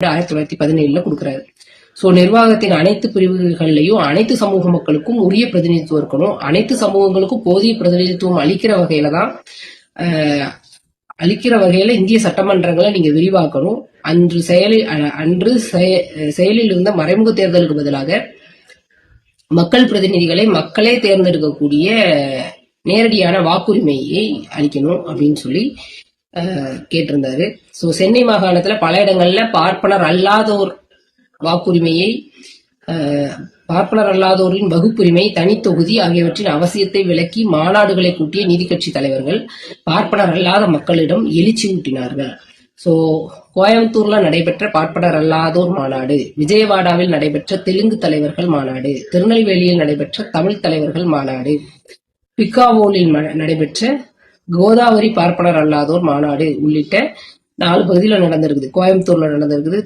1917 கொடுக்கிறாரு. சோ நிர்வாகத்தின் அனைத்து பிரிவுகள்லையும் அனைத்து சமூக மக்களுக்கும் உரிய பிரதிநிதித்துவம் இருக்கணும். அனைத்து சமூகங்களுக்கும் போதிய பிரதிநிதித்துவம் அளிக்கிற வகையில இந்திய சட்டமன்றங்களை நீங்க விரிவாக்கணும். அன்று செயலில் இருந்த மறைமுக தேர்தலுக்கு பதிலாக மக்கள் பிரதிநிதிகளை மக்களே தேர்ந்தெடுக்கக்கூடிய நேரடியான வாக்குரிமையை அளிக்கணும் அப்படின்னு சொல்லி கேட்டிருந்தாரு. சோ சென்னை மாகாணத்துல பல இடங்கள்ல பார்ப்பனர் அல்லாதோரின் வகுப்புரிமை, தனித்தொகுதி ஆகியவற்றின் அவசியத்தை விளக்கி மாநாடுகளை கூட்டிய நீதி கட்சி தலைவர்கள் பார்ப்பனர் அல்லாத மக்களிடம் எழுச்சி ஊட்டினார்கள். சோ கோயம்புத்தூர்ல நடைபெற்ற பார்ப்பனர் அல்லாதோர் மாநாடு, விஜயவாடாவில் நடைபெற்ற தெலுங்கு தலைவர்கள் மாநாடு, திருநெல்வேலியில் நடைபெற்ற தமிழ் தலைவர்கள் மாநாடு, பிக்காவோலில் நடைபெற்ற கோதாவரி பார்ப்பனர் அல்லாதோர் மாநாடு உள்ளிட்ட 4 பகுதியில் நடந்திருக்குது. கோயம்புத்தூர்ல நடந்திருக்குது.